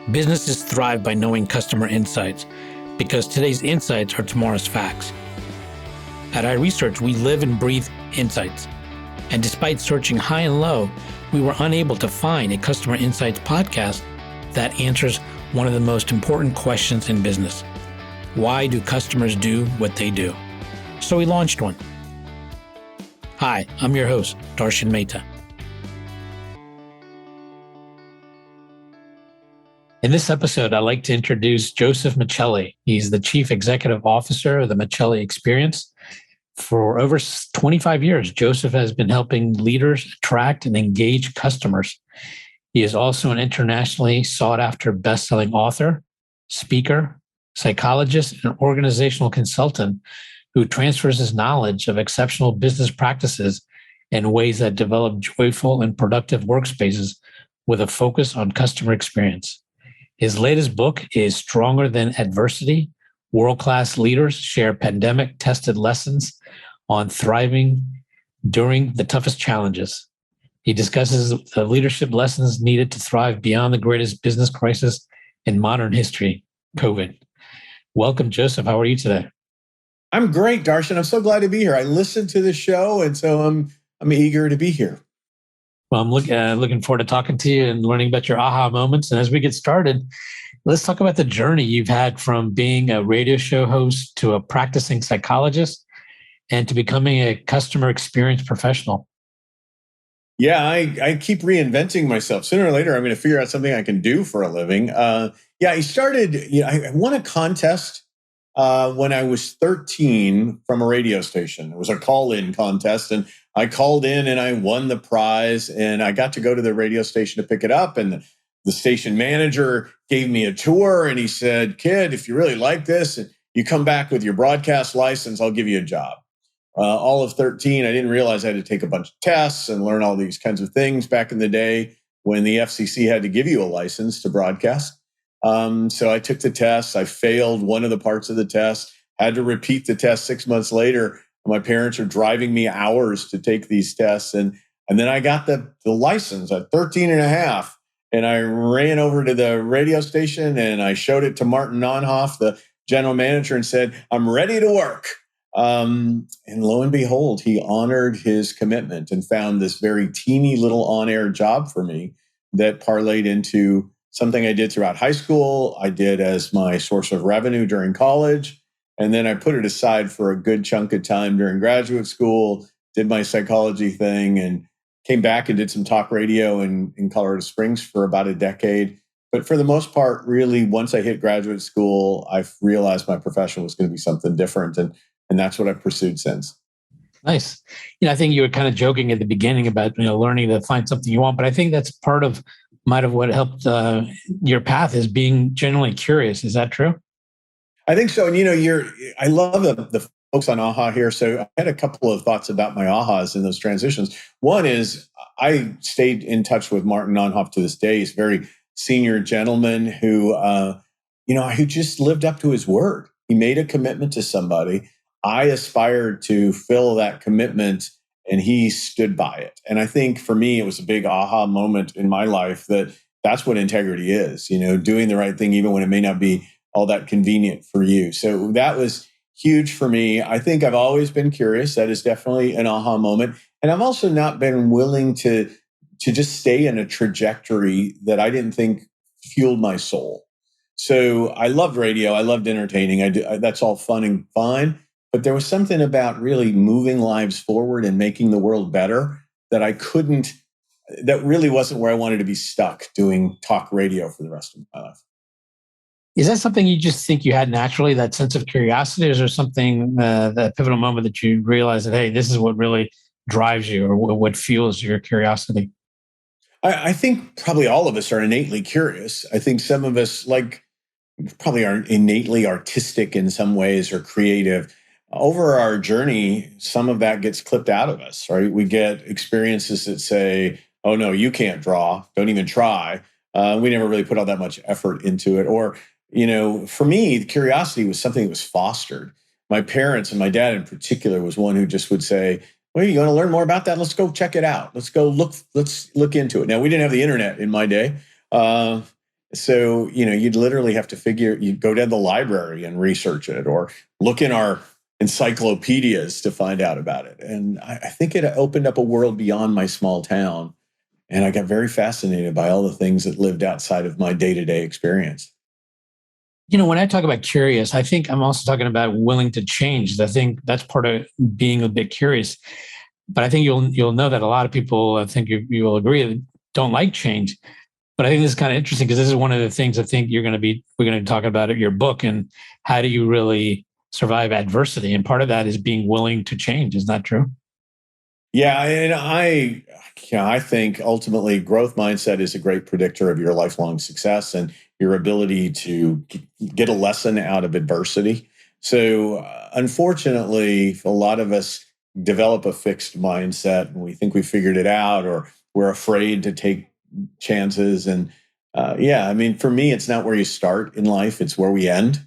Businesses thrive by knowing customer insights because today's insights are tomorrow's facts. At iResearch, we live and breathe insights. And despite searching high and low, we were unable to find a customer insights podcast that answers one of the most important questions in business. Why do customers do what they do? So we launched one. Hi, I'm your host, Darshan Mehta. In this episode, I'd like to introduce Joseph Michelli. He's the Chief Executive Officer of the Michelli Experience. For over 25 years, Joseph has been helping leaders attract and engage customers. He is also an internationally sought-after best-selling author, speaker, psychologist, and organizational consultant who transfers his knowledge of exceptional business practices in ways that develop joyful and productive workspaces with a focus on customer experience. His latest book is Stronger Than Adversity. World-class leaders share pandemic-tested lessons on thriving during the toughest challenges. He discusses the leadership lessons needed to thrive beyond the greatest business crisis in modern history, COVID. Welcome, Joseph. How are you today? I'm great, Darshan. I'm so glad to be here. I listened to the show, and so I'm eager to be here. Well, I'm looking forward to talking to you and learning about your aha moments. And as we get started, let's talk about the journey you've had from being a radio show host to a practicing psychologist and to becoming a customer experience professional. Yeah, I keep reinventing myself. Sooner or later, I'm going to figure out something I can do for a living. I started, I won a contest when I was 13 from a radio station. It was a call-in contest, and I called in and I won the prize, and I got to go to the radio station to pick it up. And the station manager gave me a tour, and he said, "Kid, if you really like this, and you come back with your broadcast license, I'll give you a job." All of 13, I didn't realize I had to take a bunch of tests and learn all these kinds of things back in the day when the FCC had to give you a license to broadcast. So I took the tests. I failed one of the parts of the test, had to repeat the test 6 months later. My parents are driving me hours to take these tests. And then I got the license at 13 and a half. And I ran over to the radio station and I showed it to Martin Nonhoff, the general manager, and said, "I'm ready to work." And lo and behold, he honored his commitment and found this very teeny little on-air job for me that parlayed into something I did throughout high school. I did as my source of revenue during college. And then I put it aside for a good chunk of time during graduate school, did my psychology thing, and came back and did some talk radio in Colorado Springs for about a decade. But for the most part, really, once I hit graduate school, I realized my profession was going to be something different. And that's what I've pursued since. Nice. I think you were kind of joking at the beginning about, learning to find something you want, but I think that's part of might have what helped your path is being genuinely curious. Is that true? I think so. And I love the folks on AHA here. So I had a couple of thoughts about my AHAs in those transitions. One is I stayed in touch with Martin Nonhoff to this day. He's a very senior gentleman who, who just lived up to his word. He made a commitment to somebody. I aspired to fill that commitment, and he stood by it. And I think for me, it was a big aha moment in my life that's what integrity is, doing the right thing, even when it may not be all that convenient for you. So that was huge for me. I think I've always been curious. That is definitely an aha moment. And I've also not been willing to just stay in a trajectory that I didn't think fueled my soul. So I loved radio. I loved entertaining. That's all fun and fine. But there was something about really moving lives forward and making the world better that really wasn't where I wanted to be stuck doing talk radio for the rest of my life. Is that something you just think you had naturally, that sense of curiosity? Or is there something, that pivotal moment that you realize that, hey, this is what really drives you or what fuels your curiosity? I think probably all of us are innately curious. I think some of us probably are innately artistic in some ways or creative. Over our journey, some of that gets clipped out of us, right? We get experiences that say, "Oh no, you can't draw. Don't even try." We never really put all that much effort into it. Or, for me, the curiosity was something that was fostered. My parents, and my dad in particular, was one who just would say, "Well, you want to learn more about that? Let's go check it out. Let's look into it." Now, we didn't have the internet in my day. So, you'd literally have to you'd go to the library and research it or look in our encyclopedias to find out about it. And I think it opened up a world beyond my small town. And I got very fascinated by all the things that lived outside of my day-to-day experience. When I talk about curious, I think I'm also talking about willing to change. I think that's part of being a bit curious. But I think you'll know that a lot of people, I think you will agree, don't like change. But I think this is kind of interesting because this is one of the things I think we're going to be talking about at your book, and how do you really survive adversity? And part of that is being willing to change. Isn't that true? Yeah, and I think ultimately growth mindset is a great predictor of your lifelong success and your ability to get a lesson out of adversity. So, unfortunately, a lot of us develop a fixed mindset and we think we figured it out, or we're afraid to take chances. And yeah, I mean, for me, it's not where you start in life; it's where we end.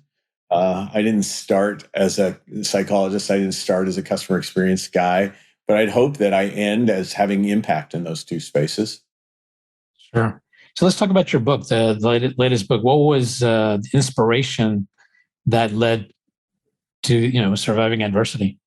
I didn't start as a psychologist. I didn't start as a customer experience guy, but I'd hope that I end as having impact in those two spaces. Sure. So let's talk about your book, the latest book. What was the inspiration that led to surviving adversity?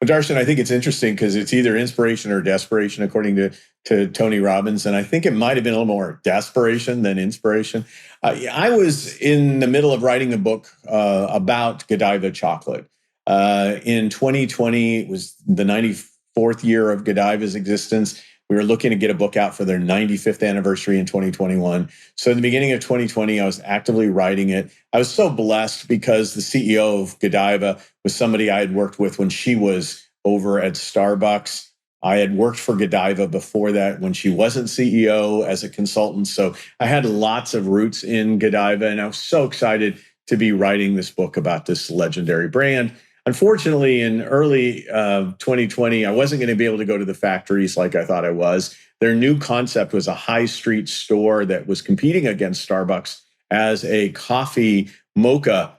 Well, Darshan, I think it's interesting because it's either inspiration or desperation, according to Tony Robbins. And I think it might have been a little more desperation than inspiration. I was in the middle of writing a book about Godiva chocolate. In 2020, it was the 94th year of Godiva's existence. We were looking to get a book out for their 95th anniversary in 2021. So in the beginning of 2020, I was actively writing it. I was so blessed because the CEO of Godiva was somebody I had worked with when she was over at Starbucks. I had worked for Godiva before that when she wasn't CEO as a consultant. So I had lots of roots in Godiva, and I was so excited to be writing this book about this legendary brand. Unfortunately, in early 2020, I wasn't going to be able to go to the factories like I thought I was. Their new concept was a high street store that was competing against Starbucks as a coffee mocha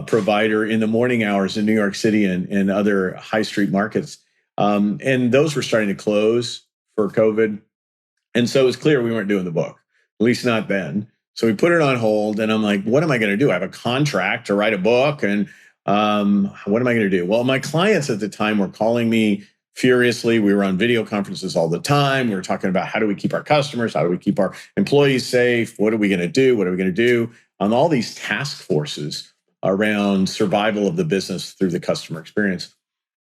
provider in the morning hours in New York City and other high street markets. And those were starting to close for COVID. And so it was clear we weren't doing the book, at least not then. So we put it on hold, and I'm like, what am I going to do? I have a contract to write a book, and what am I going to do? Well, my clients at the time were calling me furiously. We were on video conferences all the time. We were talking about how do we keep our customers? How do we keep our employees safe? What are we going to do? What are we going to do? On all these task forces around survival of the business through the customer experience.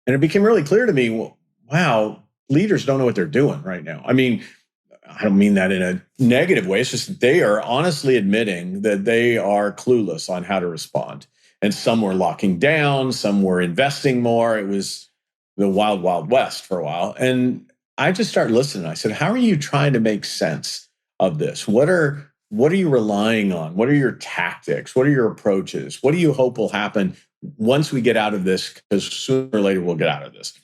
And it became really clear to me, well, wow, leaders don't know what they're doing right now. I mean, I don't mean that in a negative way. It's just they are honestly admitting that they are clueless on how to respond. And some were locking down, some were investing more. It was the wild, wild west for a while. And I just started listening. I said, how are you trying to make sense of this? What are you relying on? What are your tactics? What are your approaches? What do you hope will happen once we get out of this? Because sooner or later we'll get out of this.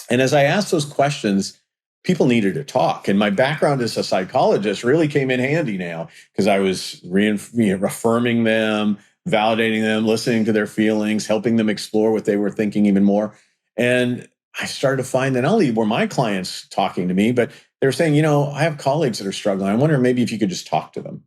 And as I asked those questions, people needed to talk. And my background as a psychologist really came in handy now because I was affirming them, validating them, listening to their feelings, helping them explore what they were thinking even more. And I started to find that not only were my clients talking to me, but they were saying, I have colleagues that are struggling. I wonder maybe if you could just talk to them.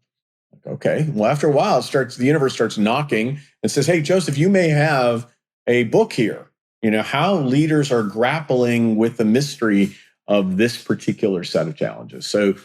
Like, okay. Well, after a while, the universe starts knocking and says, hey, Joseph, you may have a book here. How leaders are grappling with the mystery of this particular set of challenges. So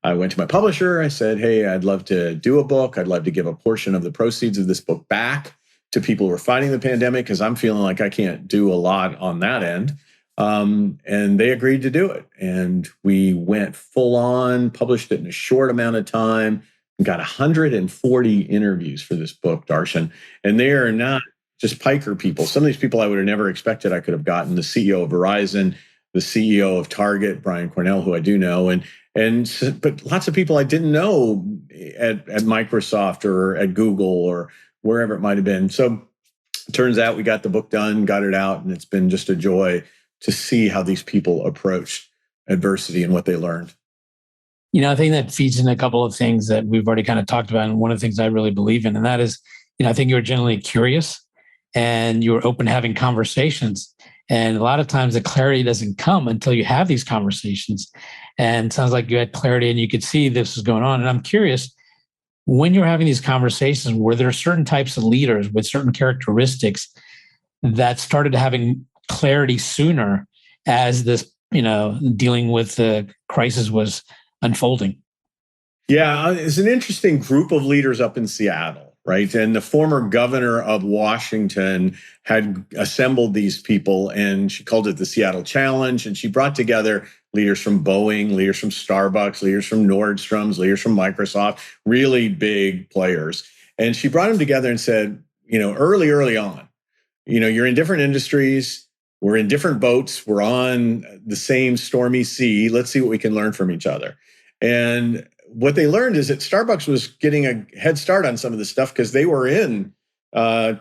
I went to my publisher. I said, hey, I'd love to do a book. I'd love to give a portion of the proceeds of this book back to people who are fighting the pandemic because I'm feeling like I can't do a lot on that end. And they agreed to do it. And we went full on, published it in a short amount of time, and got 140 interviews for this book, Darshan. And they are not just piker people. Some of these people I would have never expected I could have gotten. The CEO of Verizon, the CEO of Target, Brian Cornell, who I do know, but lots of people I didn't know at Microsoft or at Google or wherever it might have been. So it turns out we got the book done, got it out, and it's been just a joy to see how these people approached adversity and what they learned. I think that feeds in a couple of things that we've already kind of talked about. And one of the things I really believe in, and that is, I think you're generally curious and you're open to having conversations. And a lot of times the clarity doesn't come until you have these conversations. And it sounds like you had clarity and you could see this was going on. And I'm curious, when you're having these conversations, were there certain types of leaders with certain characteristics that started having clarity sooner as this, dealing with the crisis was unfolding? Yeah, it's an interesting group of leaders up in Seattle, right? And the former governor of Washington had assembled these people, and she called it the Seattle Challenge. And she brought together leaders from Boeing, leaders from Starbucks, leaders from Nordstrom's, leaders from Microsoft, really big players. And she brought them together and said, early on, you're in different industries. We're in different boats. We're on the same stormy sea. Let's see what we can learn from each other. And what they learned is that Starbucks was getting a head start on some of this stuff because they were in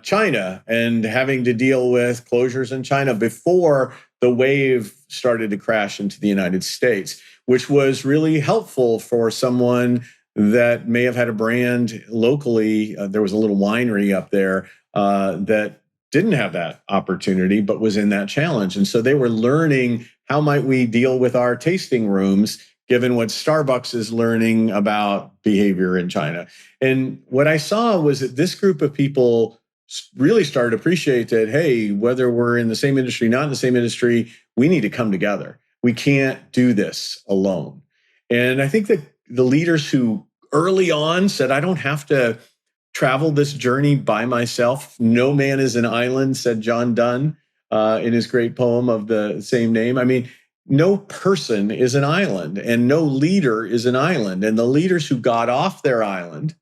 China and having to deal with closures in China before the wave started to crash into the United States, which was really helpful for someone that may have had a brand locally. There was a little winery up there that didn't have that opportunity, but was in that challenge. And so they were learning, how might we deal with our tasting rooms given what Starbucks is learning about behavior in China. And what I saw was that this group of people really started to appreciate that, hey, whether we're in the same industry, not in the same industry, we need to come together. We can't do this alone. And I think that the leaders who early on said, I don't have to travel this journey by myself. No man is an island, said John Donne in his great poem of the same name. I mean, no person is an island and no leader is an island. And the leaders who got off their island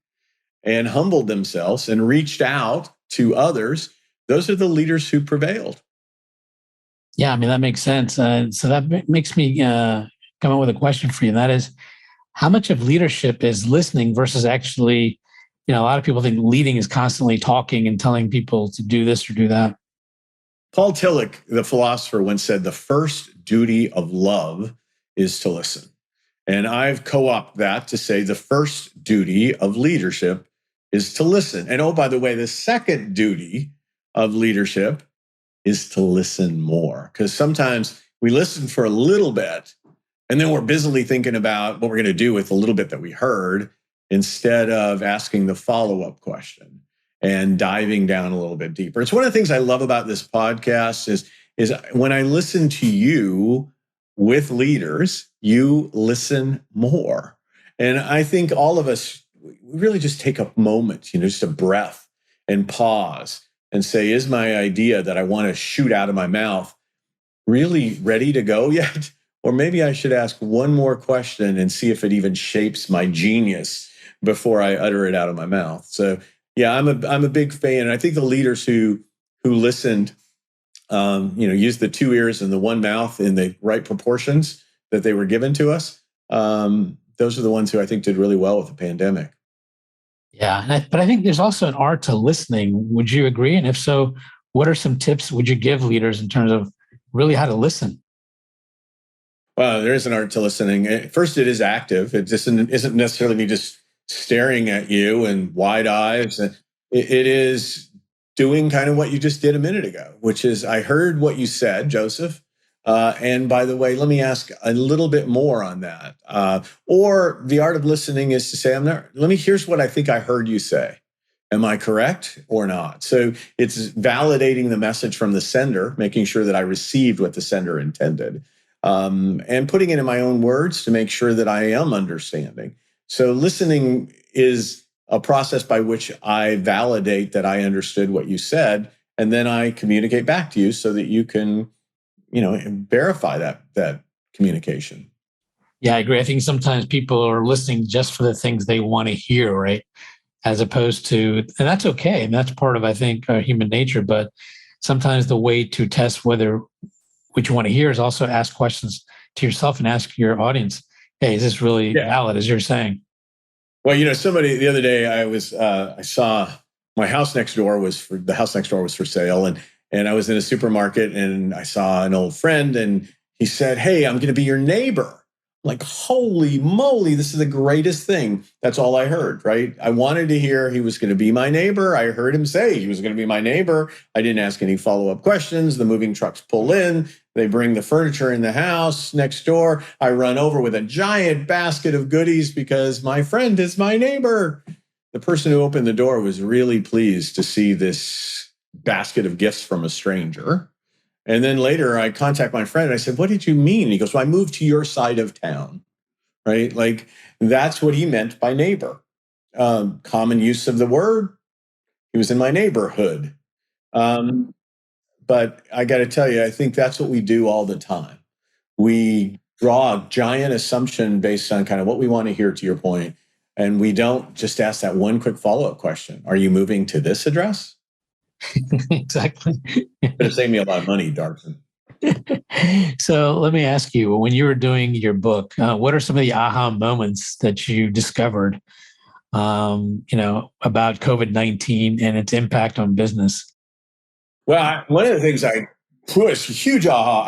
and humbled themselves and reached out to others, those are the leaders who prevailed. Yeah, I mean, that makes sense. So that makes me come up with a question for you. And that is, how much of leadership is listening versus actually, a lot of people think leading is constantly talking and telling people to do this or do that. Paul Tillich, the philosopher, once said, the first duty of love is to listen. And I've co-opted that to say the first duty of leadership is to listen. And oh, by the way, the second duty of leadership is to listen more. Because sometimes we listen for a little bit and then we're busily thinking about what we're going to do with the little bit that we heard instead of asking the follow-up question and diving down a little bit deeper. It's one of the things I love about this podcast is when I listen to you with leaders, you listen more. And I think all of us, we really just take a moment, just a breath and pause and say, is my idea that I want to shoot out of my mouth really ready to go yet? Or maybe I should ask one more question and see if it even shapes my genius before I utter it out of my mouth. So yeah, I'm a big fan. And I think the leaders who listened, used the two ears and the one mouth in the right proportions that they were given to us. Those are the ones who I think did really well with the pandemic. Yeah, but I think there's also an art to listening. Would you agree? And if so, what are some tips would you give leaders in terms of really how to listen? Well, there is an art to listening. First, it is active. It just isn't necessarily me just staring at you and wide eyes. It is doing kind of what you just did a minute ago, which is, I heard what you said, Joseph. And by the way, let me ask a little bit more on that. Or the art of listening is to say, here's what I think I heard you say. Am I correct or not? So it's validating the message from the sender, making sure that I received what the sender intended, and putting it in my own words to make sure that I am understanding. So listening is a process by which I validate that I understood what you said, and then I communicate back to you so that you can, verify that communication. Yeah, I agree. I think sometimes people are listening just for the things they want to hear, right? As opposed to, and that's okay. And that's part of, I think, human nature. But sometimes the way to test what you want to hear is also ask questions to yourself and ask your audience, hey, is this really valid, as you're saying? Well, somebody the other day, I saw the house next door was for sale. And I was in a supermarket and I saw an old friend and he said, hey, I'm going to be your neighbor. I'm like, holy moly, this is the greatest thing. That's all I heard, right? I wanted to hear he was going to be my neighbor. I heard him say he was going to be my neighbor. I didn't ask any follow-up questions. The moving trucks pull in. They bring the furniture in the house next door. I run over with a giant basket of goodies because my friend is my neighbor. the person who opened the door was really pleased to see this basket of gifts from a stranger. And then later I contact my friend and I said, what did you mean? He goes, well, I moved to your side of town, right? Like that's what he meant by neighbor. Common use of the word. He was in my neighborhood. Um, but I got to tell you, I think that's what we do all the time. We draw a giant assumption based on kind of what we want to hear, to your point, and we don't just ask that one quick follow-up question. Are you moving to this address? Exactly. It's going to save me a lot of money, Darshan. So let me ask you, when you were doing your book, what are some of the aha moments that you discovered, about COVID-19 and its impact on business? Well, one of the things I pushed, huge aha,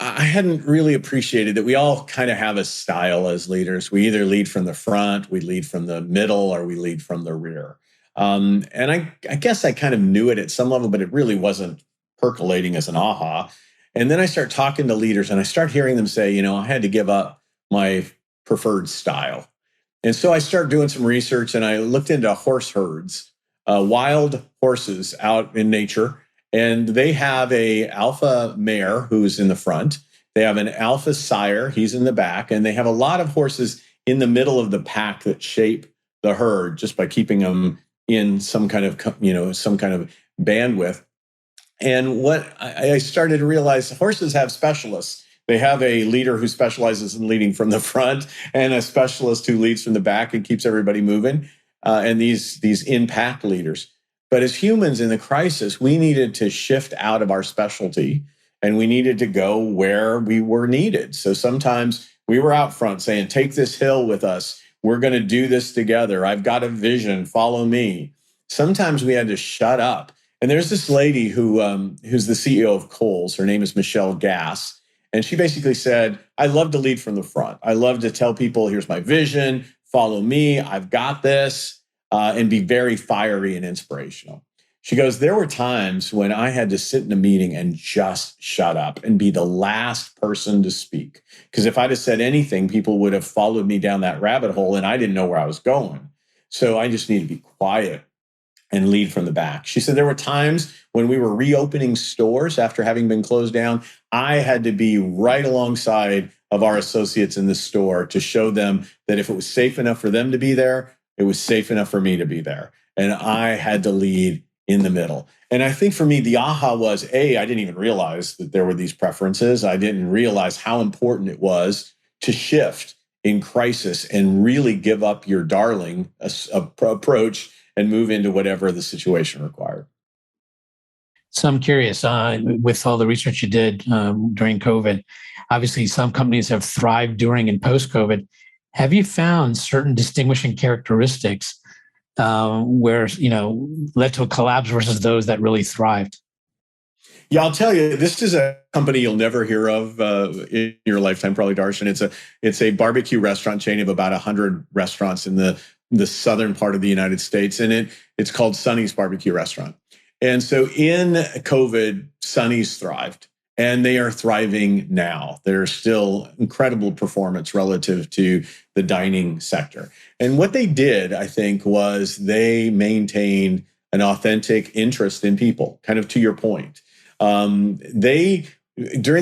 I hadn't really appreciated that we all kind of have a style as leaders. We either lead from the front, we lead from the middle, or we lead from the rear. And I guess I kind of knew it at some level, but it really wasn't percolating as an aha. And then I start talking to leaders and I start hearing them say, I had to give up my preferred style. And so I started doing some research and I looked into horse herds, wild horses out in nature. And they have a alpha mare who's in the front. They have an alpha sire, he's in the back. And they have a lot of horses in the middle of the pack that shape the herd just by keeping them in some kind of bandwidth. And what I started to realize, horses have specialists. They have a leader who specializes in leading from the front and a specialist who leads from the back and keeps everybody moving. And these in-pack leaders. But as humans in the crisis, we needed to shift out of our specialty and we needed to go where we were needed. So sometimes we were out front saying, take this hill with us. We're going to do this together. I've got a vision. Follow me. Sometimes we had to shut up. And there's this lady who's the CEO of Kohl's. Her name is Michelle Gass. And she basically said, I love to lead from the front. I love to tell people, here's my vision. Follow me. I've got this. And be very fiery and inspirational. She goes, there were times when I had to sit in a meeting and just shut up and be the last person to speak. Because if I'd have said anything, people would have followed me down that rabbit hole and I didn't know where I was going. So I just need to be quiet and lead from the back. She said there were times when we were reopening stores after having been closed down. I had to be right alongside of our associates in the store to show them that if it was safe enough for them to be there, it was safe enough for me to be there. And I had to lead in the middle. And I think for me, the aha was, I didn't even realize that there were these preferences. I didn't realize how important it was to shift in crisis and really give up your darling approach and move into whatever the situation required. So I'm curious, with all the research you did during COVID, obviously some companies have thrived during and post-COVID. Have you found certain distinguishing characteristics where, led to a collapse versus those that really thrived? Yeah, I'll tell you, this is a company you'll never hear of in your lifetime, probably, Darshan. It's a barbecue restaurant chain of about 100 restaurants in the southern part of the United States, and it's called Sonny's Barbecue Restaurant. And so in COVID, Sonny's thrived. And they are thriving now. There's still incredible performance relative to the dining sector. And what they did, I think, was they maintained an authentic interest in people, kind of to your point. During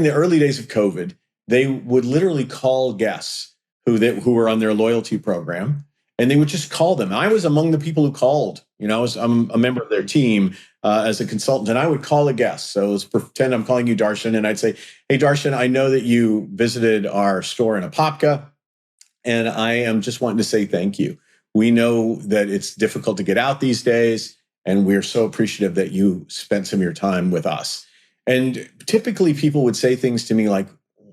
the early days of COVID, they would literally call guests who were on their loyalty program, and they would just call them. I was among the people who called. I'm a member of their team as a consultant, and I would call a guest. So let's pretend I'm calling you Darshan, and I'd say, hey, Darshan, I know that you visited our store in Apopka, and I am just wanting to say thank you. We know that it's difficult to get out these days, and we're so appreciative that you spent some of your time with us. And typically people would say things to me like,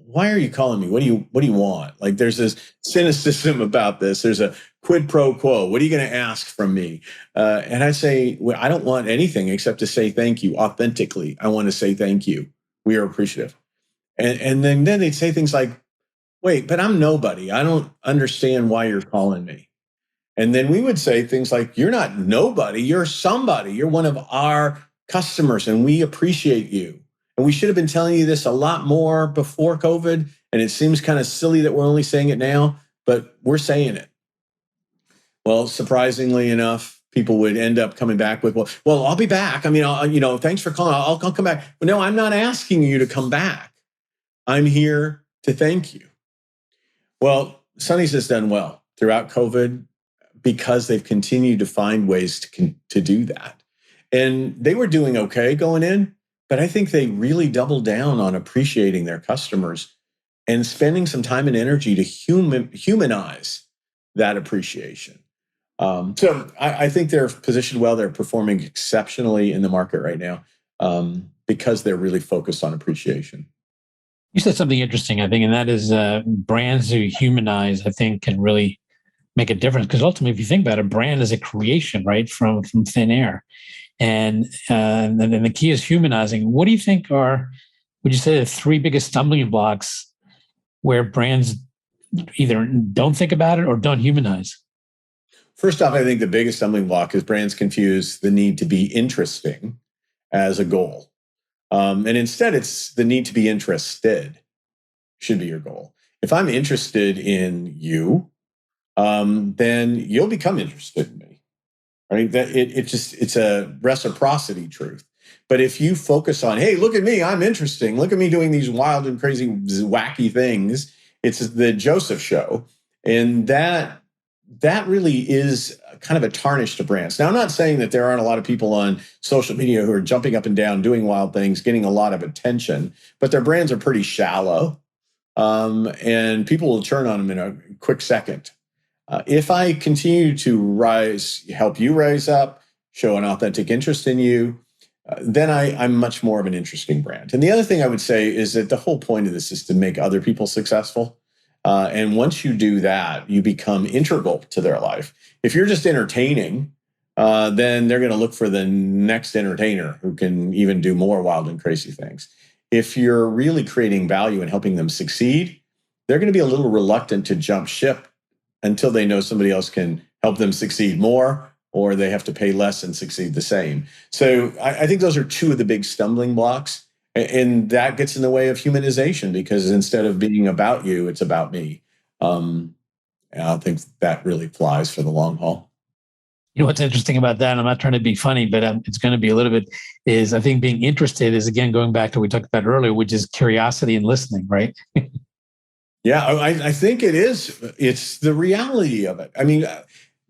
why are you calling me? What do you want? Like there's this cynicism about this. There's a quid pro quo. What are you going to ask from me? And I say, well, I don't want anything except to say thank you authentically. I want to say thank you. We are appreciative. And then they'd say things like, wait, but I'm nobody. I don't understand why you're calling me. And then we would say things like, you're not nobody. You're somebody. You're one of our customers and we appreciate you. And we should have been telling you this a lot more before COVID. And it seems kind of silly that we're only saying it now, but we're saying it. Well, surprisingly enough, people would end up coming back with, well, I'll be back. I mean, thanks for calling. I'll come back. But no, I'm not asking you to come back. I'm here to thank you. Well, Sonny's has done well throughout COVID because they've continued to find ways to do that. And they were doing okay going in, but I think they really doubled down on appreciating their customers and spending some time and energy to humanize that appreciation. So I think they're positioned well. They're performing exceptionally in the market right now because they're really focused on appreciation. You said something interesting, I think, and that is brands who humanize, I think, can really make a difference. Because ultimately, if you think about it, brand is a creation, right, from thin air. And then the key is humanizing. What do you think would you say, the three biggest stumbling blocks where brands either don't think about it or don't humanize? First off, I think the biggest stumbling block is brands confuse the need to be interesting as a goal. And instead, it's the need to be interested should be your goal. If I'm interested in you, then you'll become interested in me, right? That it's a reciprocity truth. But if you focus on, hey, look at me, I'm interesting. Look at me doing these wild and crazy, wacky things. It's the Joseph show, and that really is kind of a tarnish to brands. Now, I'm not saying that there aren't a lot of people on social media who are jumping up and down, doing wild things, getting a lot of attention, but their brands are pretty shallow, and people will turn on them in a quick second. If I continue to help you rise up, show an authentic interest in you, then I'm much more of an interesting brand. And the other thing I would say is that the whole point of this is to make other people successful. And once you do that, you become integral to their life. If you're just entertaining, then they're going to look for the next entertainer who can even do more wild and crazy things. If you're really creating value and helping them succeed, they're going to be a little reluctant to jump ship until they know somebody else can help them succeed more, or they have to pay less and succeed the same. So I think those are two of the big stumbling blocks. And that gets in the way of humanization because instead of being about you, it's about me. And I think that really flies for the long haul. You know what's interesting about that, and I'm not trying to be funny, but it's going to be a little bit, is I think being interested is, again, going back to what we talked about earlier, which is curiosity and listening, right? Yeah, I think it is. It's the reality of it. I mean,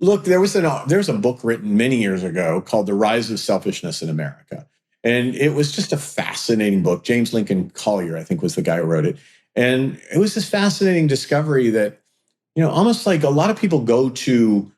look, there's a book written many years ago called The Rise of Selfishness in America. And it was just a fascinating book. James Lincoln Collier, I think, was the guy who wrote it. And it was this fascinating discovery that, almost like a lot of people go to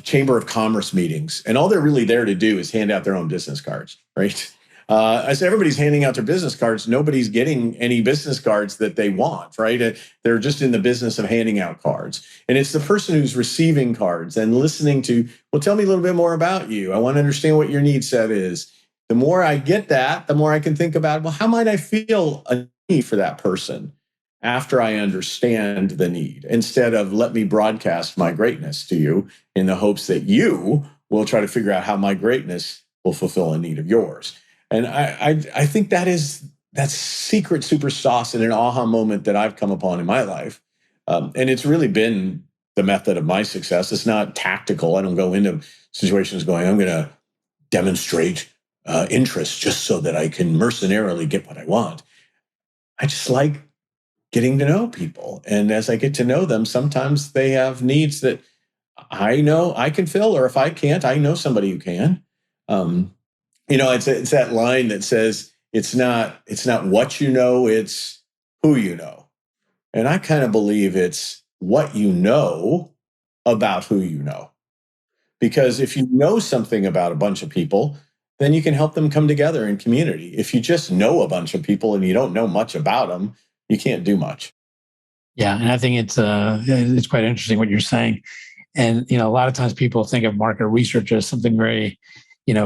Chamber of Commerce meetings, and all they're really there to do is hand out their own business cards, right? As everybody's handing out their business cards, nobody's getting any business cards that they want, right? They're just in the business of handing out cards. And it's the person who's receiving cards and listening to, well, tell me a little bit more about you. I want to understand what your need set is. The more I get that, the more I can think about, well, how might I feel a need for that person after I understand the need, instead of let me broadcast my greatness to you in the hopes that you will try to figure out how my greatness will fulfill a need of yours. And I think that's secret super sauce and an aha moment that I've come upon in my life. And it's really been the method of my success. It's not tactical. I don't go into situations going, I'm going to demonstrate interest just so that I can mercenarily get what I want. I just like getting to know people. And as I get to know them, sometimes they have needs that I know I can fill, or if I can't, I know somebody who can. It's that line that says, it's not what you know, it's who you know. And I kind of believe it's what you know about who you know. Because if you know something about a bunch of people, then you can help them come together in community. If you just know a bunch of people and you don't know much about them, you can't do much. Yeah, and I think it's quite interesting what you're saying. And a lot of times people think of market research as something very,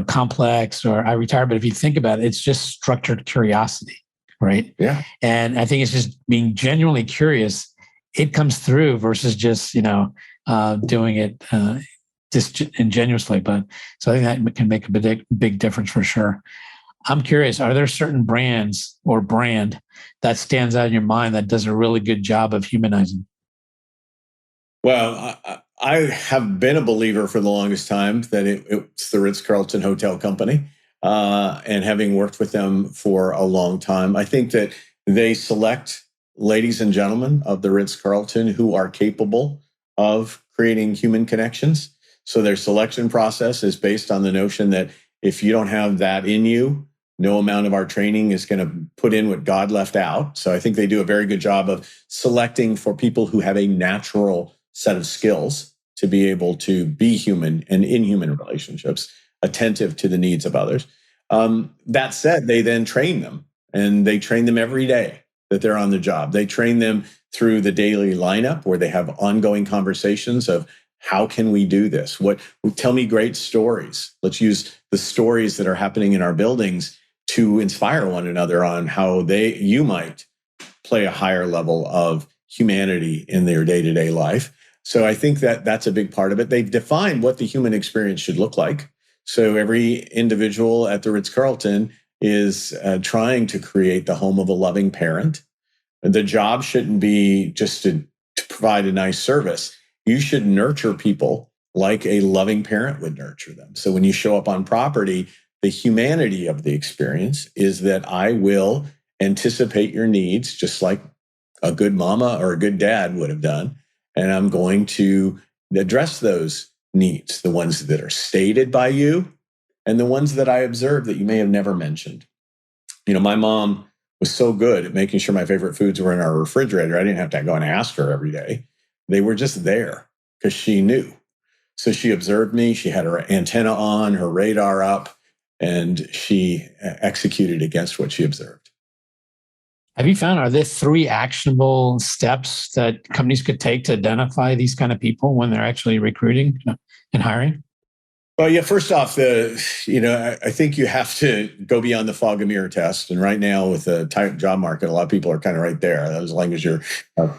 complex or I retire. But if you think about it, it's just structured curiosity, right? Yeah. And I think it's just being genuinely curious. It comes through versus just doing it just ingenuously. But so I think that can make a big difference for sure. I'm curious, are there certain brands or brand that stands out in your mind that does a really good job of humanizing? Well, I have been a believer for the longest time that it's the Ritz-Carlton Hotel Company. And having worked with them for a long time, I think that they select ladies and gentlemen of the Ritz-Carlton who are capable of creating human connections. So their selection process is based on the notion that if you don't have that in you, no amount of our training is going to put in what God left out. So I think they do a very good job of selecting for people who have a natural set of skills to be able to be human and in human relationships, attentive to the needs of others. That said, they then train them, and they train them every day that they're on the job. They train them through the daily lineup where they have ongoing conversations of how can we do this? Tell me great stories. Let's use the stories that are happening in our buildings to inspire one another on how you might play a higher level of humanity in their day-to-day life. So I think that that's a big part of it. They've defined what the human experience should look like. So every individual at the Ritz-Carlton is trying to create the home of a loving parent. The job shouldn't be just to provide a nice service. You should nurture people like a loving parent would nurture them. So when you show up on property, the humanity of the experience is that I will anticipate your needs just like a good mama or a good dad would have done. And I'm going to address those needs, the ones that are stated by you and the ones that I observe that you may have never mentioned. My mom was so good at making sure my favorite foods were in our refrigerator. I didn't have to go and ask her every day. They were just there because she knew. So she observed me. She had her antenna on, her radar up, and she executed against what she observed. Have you found, are there 3 actionable steps that companies could take to identify these kind of people when they're actually recruiting and hiring? Well, yeah, first off, I think you have to go beyond the fog and mirror test. And right now with the tight job market, a lot of people are kind of right there. As long as you're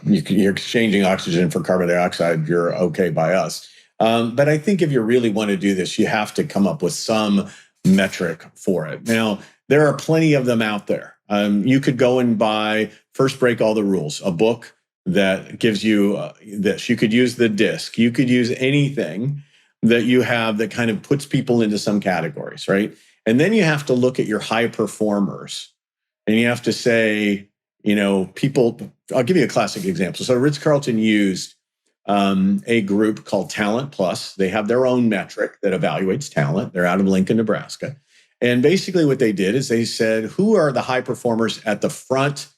exchanging oxygen for carbon dioxide, you're okay by us. But I think if you really want to do this, you have to come up with some metric for it. Now, there are plenty of them out there. You could go and buy First Break All the Rules, a book that gives you this. You could use the disc. You could use anything that you have that kind of puts people into some categories, right? And then you have to look at your high performers and you have to say, people, I'll give you a classic example. So Ritz-Carlton used a group called Talent Plus. They have their own metric that evaluates talent. They're out of Lincoln, Nebraska. And basically what they did is they said, who are the high performers at the front,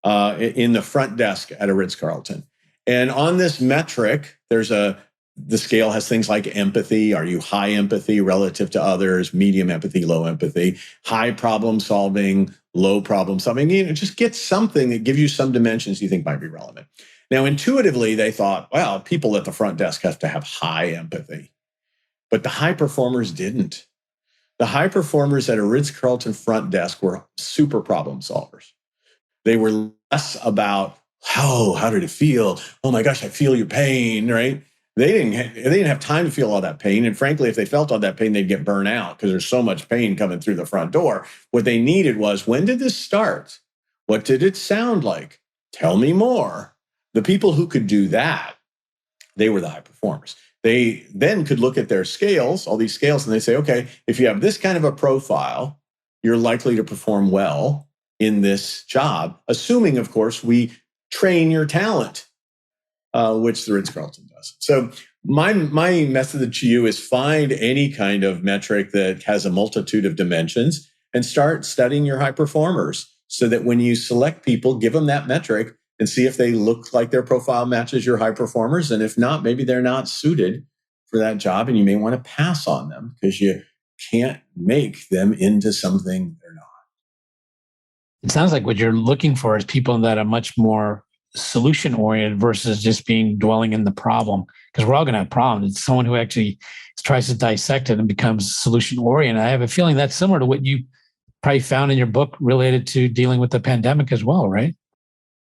in the front desk at a Ritz-Carlton? And on this metric, the scale has things like empathy. Are you high empathy relative to others? Medium empathy, low empathy, high problem solving, low problem solving. Just get something that gives you some dimensions you think might be relevant. Now, intuitively, they thought, well, people at the front desk have to have high empathy. But the high performers didn't. The high performers at a Ritz-Carlton front desk were super problem solvers. They were less about, how did it feel? Oh my gosh, I feel your pain, right? They didn't have time to feel all that pain. And frankly, if they felt all that pain, they'd get burnt out because there's so much pain coming through the front door. What they needed was, when did this start? What did it sound like? Tell me more. The people who could do that, they were the high performers. They then could look at their scales, all these scales, and they say, okay, if you have this kind of a profile, you're likely to perform well in this job, assuming, of course, we train your talent, which the Ritz-Carlton does. So my method to you is find any kind of metric that has a multitude of dimensions and start studying your high performers so that when you select people, give them that metric and see if they look like their profile matches your high performers. And if not, maybe they're not suited for that job and you may want to pass on them because you can't make them into something they're not. It sounds like what you're looking for is people that are much more solution oriented versus just dwelling in the problem, because we're all going to have problems. It's someone who actually tries to dissect it and becomes solution oriented. I have a feeling that's similar to what you probably found in your book related to dealing with the pandemic as well, right?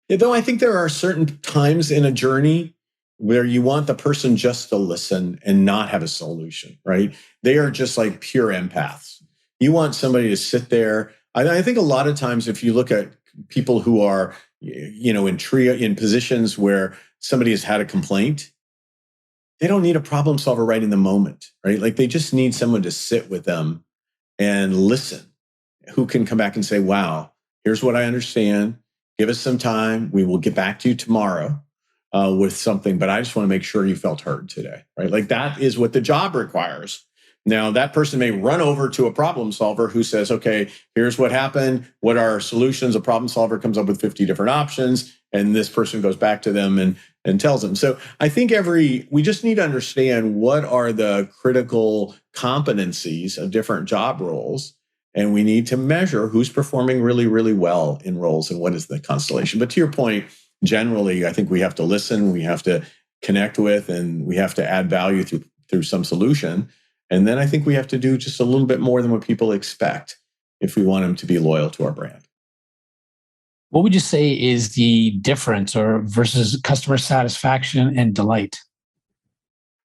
Yeah, though I think there are certain times in a journey where you want the person just to listen and not have a solution, right? They are just like pure empaths. You want somebody to sit there. I think a lot of times if you look at people who are, in positions where somebody has had a complaint, they don't need a problem solver right in the moment, right? Like they just need someone to sit with them and listen, who can come back and say, wow, here's what I understand. Give us some time. We will get back to you tomorrow with something, but I just want to make sure you felt heard today, right? Like that is what the job requires. Now, that person may run over to a problem solver who says, okay, here's what happened. What are our solutions? A problem solver comes up with 50 different options, and this person goes back to them and tells them. So I think we just need to understand what are the critical competencies of different job roles. And we need to measure who's performing really, really well in roles and what is the constellation. But to your point, generally, I think we have to listen, we have to connect with, and we have to add value through some solution. And then I think we have to do just a little bit more than what people expect if we want them to be loyal to our brand. What would you say is the difference or versus customer satisfaction and delight?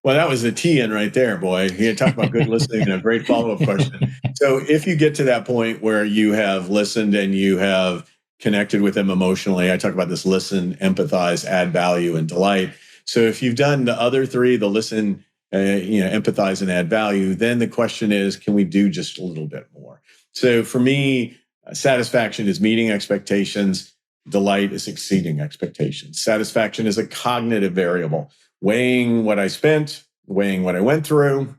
Well, that was a tee in right there, boy. You talk about good listening and a great follow-up question. So if you get to that point where you have listened and you have connected with them emotionally, I talk about this: listen, empathize, add value, and delight. So if you've done the other three, the listen, empathize and add value, then the question is, can we do just a little bit more? So for me, satisfaction is meeting expectations. Delight is exceeding expectations. Satisfaction is a cognitive variable, weighing what I spent, weighing what I went through.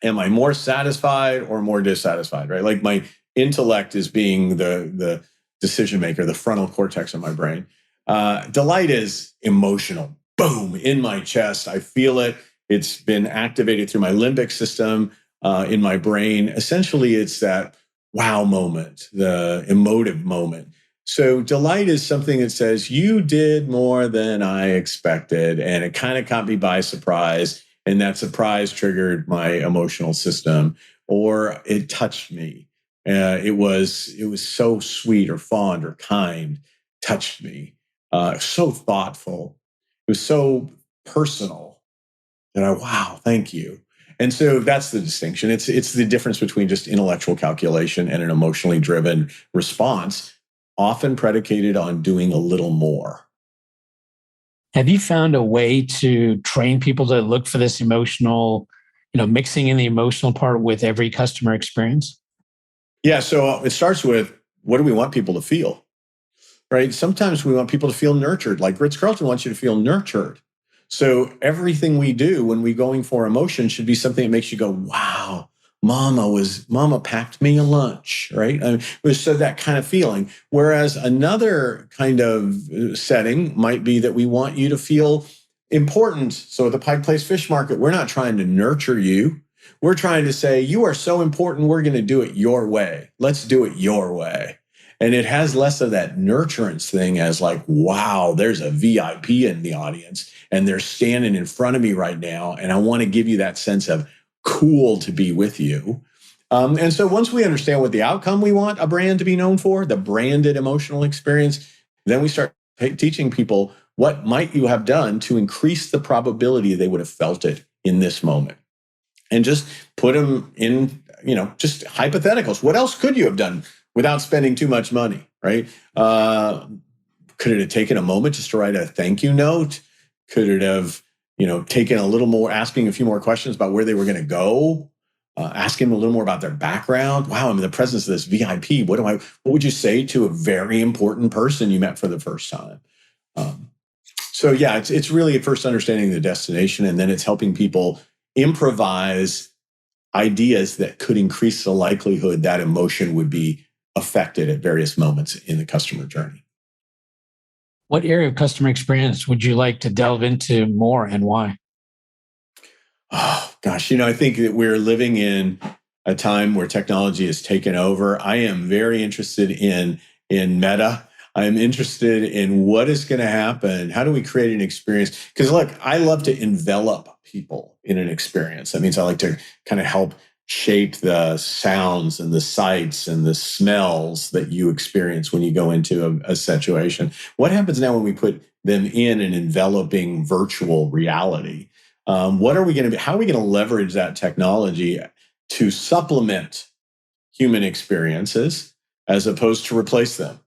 Am I more satisfied or more dissatisfied, right? Like my intellect is being the decision maker, the frontal cortex of my brain. Delight is emotional. Boom, in my chest. I feel it. It's been activated through my limbic system in my brain. Essentially, it's that wow moment, the emotive moment. So delight is something that says, you did more than I expected, and it kind of caught me by surprise, and that surprise triggered my emotional system, or it touched me. It was so sweet or fond or kind, touched me, so thoughtful. It was so personal. And wow, thank you. And so that's the distinction. It's the difference between just intellectual calculation and an emotionally driven response, often predicated on doing a little more. Have you found a way to train people to look for this emotional, mixing in the emotional part with every customer experience? Yeah, so it starts with, what do we want people to feel? Right? Sometimes we want people to feel nurtured, like Ritz-Carlton wants you to feel nurtured. So everything we do when we're going for emotion should be something that makes you go, wow, mama packed me a lunch, right? It was so that kind of feeling. Whereas another kind of setting might be that we want you to feel important. So at the Pike Place Fish Market, we're not trying to nurture you. We're trying to say, you are so important, we're going to do it your way. Let's do it your way. And it has less of that nurturance thing as like, wow, there's a VIP in the audience and they're standing in front of me right now. And I want to give you that sense of cool to be with you. And so once we understand what the outcome we want a brand to be known for, the branded emotional experience, then we start teaching people what might you have done to increase the probability they would have felt it in this moment. And just put them in, just hypotheticals. What else could you have done without spending too much money, right? Could it have taken a moment just to write a thank you note? Could it have, taken a little more, asking a few more questions about where they were going to go? Asking them a little more about their background. Wow, I'm in the presence of this VIP. What would you say to a very important person you met for the first time? So yeah, it's really at first understanding the destination, and then it's helping people improvise ideas that could increase the likelihood that emotion would be affected at various moments in the customer journey. What area of customer experience would you like to delve into more, and why? Oh, gosh, I think that we're living in a time where technology has taken over. I am very interested in Meta. I'm interested in what is going to happen. How do we create an experience? Because look, I love to envelop people in an experience. That means I like to kind of help shape the sounds and the sights and the smells that you experience when you go into a situation. What happens now when we put them in an enveloping virtual reality? What are we going to be? How are we going to leverage that technology to supplement human experiences as opposed to replace them?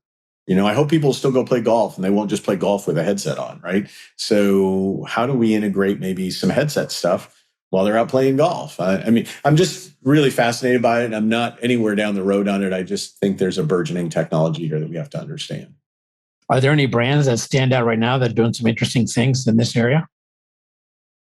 I hope people still go play golf and they won't just play golf with a headset on, right? So how do we integrate maybe some headset stuff while they're out playing golf? I mean, I'm just really fascinated by it. I'm not anywhere down the road on it. I just think there's a burgeoning technology here that we have to understand. Are there any brands that stand out right now that are doing some interesting things in this area?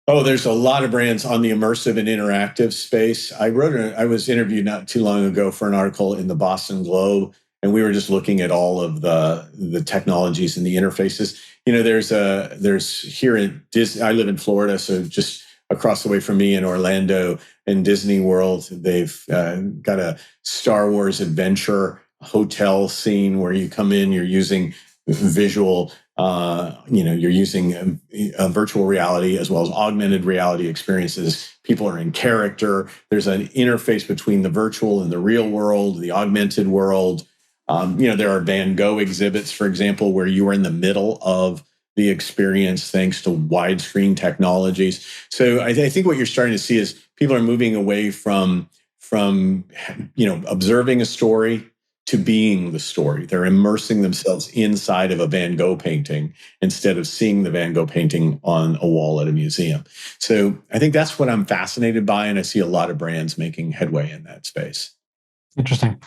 Oh, there's a lot of brands on the immersive and interactive space. I was interviewed not too long ago for an article in the Boston Globe, and we were just looking at all of the technologies and the interfaces. There's here in Disney. I live in Florida, so just across the way from me in Orlando, in Disney World, they've got a Star Wars adventure hotel scene where you come in, you're using visual, you're using virtual reality as well as augmented reality experiences. People are in character. There's an interface between the virtual and the real world, the augmented world. There are Van Gogh exhibits, for example, where you are in the middle of the experience thanks to widescreen technologies. So I think what you're starting to see is people are moving away from observing a story to being the story. They're immersing themselves inside of a Van Gogh painting instead of seeing the Van Gogh painting on a wall at a museum. So I think that's what I'm fascinated by, and I see a lot of brands making headway in that space. Interesting.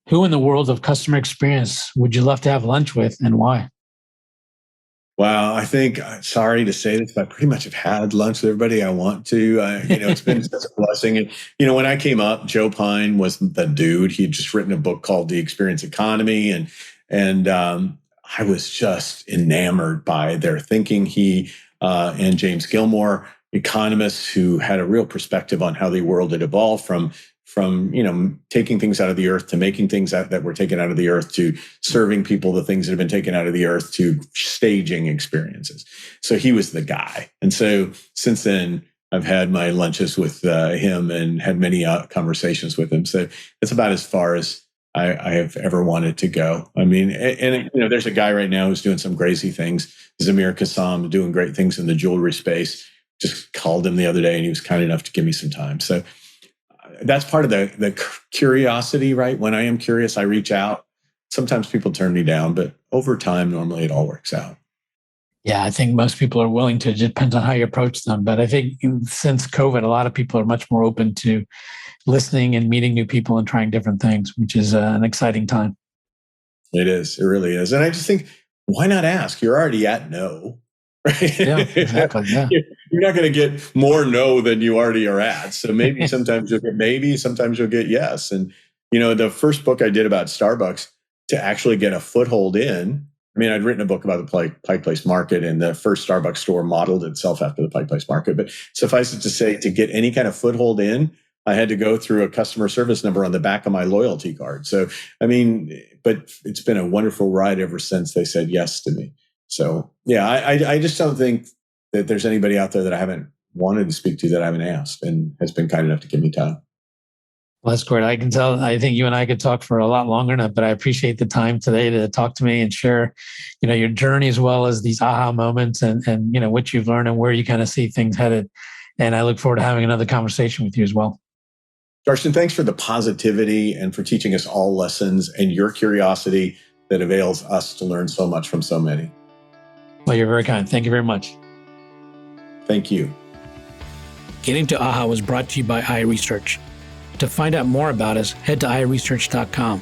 Who in the world of customer experience would you love to have lunch with, and why? Wow, I think, sorry to say this, but I pretty much have had lunch with everybody I want to. It's been such a blessing. And, when I came up, Joe Pine was the dude. He had just written a book called The Experience Economy. And I was just enamored by their thinking. He and James Gilmore, economists who had a real perspective on how the world had evolved from taking things out of the earth to making things that were taken out of the earth to serving people the things that have been taken out of the earth to staging experiences. So he was the guy. And so since then, I've had my lunches with him and had many conversations with him. So it's about as far as I have ever wanted to go. I mean, and there's a guy right now who's doing some crazy things. Zamir Kassam, doing great things in the jewelry space. Just called him the other day and he was kind enough to give me some time. So that's part of the curiosity, right? When I am curious, I reach out. Sometimes people turn me down, but over time, normally it all works out. Yeah, I think most people are willing to. It depends on how you approach them. But I think since COVID, a lot of people are much more open to listening and meeting new people and trying different things, which is an exciting time. It is. It really is. And I just think, why not ask? You're already at no. Right? Yeah, exactly. Yeah. You're not going to get more no than you already are at. So maybe sometimes you'll get maybe, sometimes you'll get yes. And, the first book I did about Starbucks, to actually get a foothold in, I mean, I'd written a book about the Pike Place Market, and the first Starbucks store modeled itself after the Pike Place Market. But suffice it to say, to get any kind of foothold in, I had to go through a customer service number on the back of my loyalty card. So, but it's been a wonderful ride ever since they said yes to me. So, yeah, I just don't think that there's anybody out there that I haven't wanted to speak to that I haven't asked and has been kind enough to give me time. Well, that's great. I can tell. I think you and I could talk for a lot longer now, but I appreciate the time today to talk to me and share, your journey as well as these aha moments and what you've learned and where you kind of see things headed. And I look forward to having another conversation with you as well. Darshan, thanks for the positivity and for teaching us all lessons and your curiosity that avails us to learn so much from so many. Well, you're very kind. Thank you very much. Thank you. Getting to AHA was brought to you by iResearch. To find out more about us, head to iResearch.com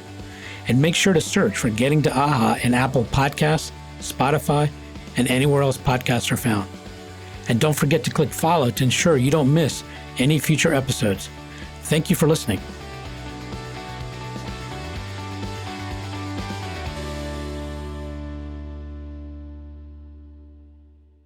and make sure to search for Getting to AHA in Apple Podcasts, Spotify, and anywhere else podcasts are found. And don't forget to click follow to ensure you don't miss any future episodes. Thank you for listening.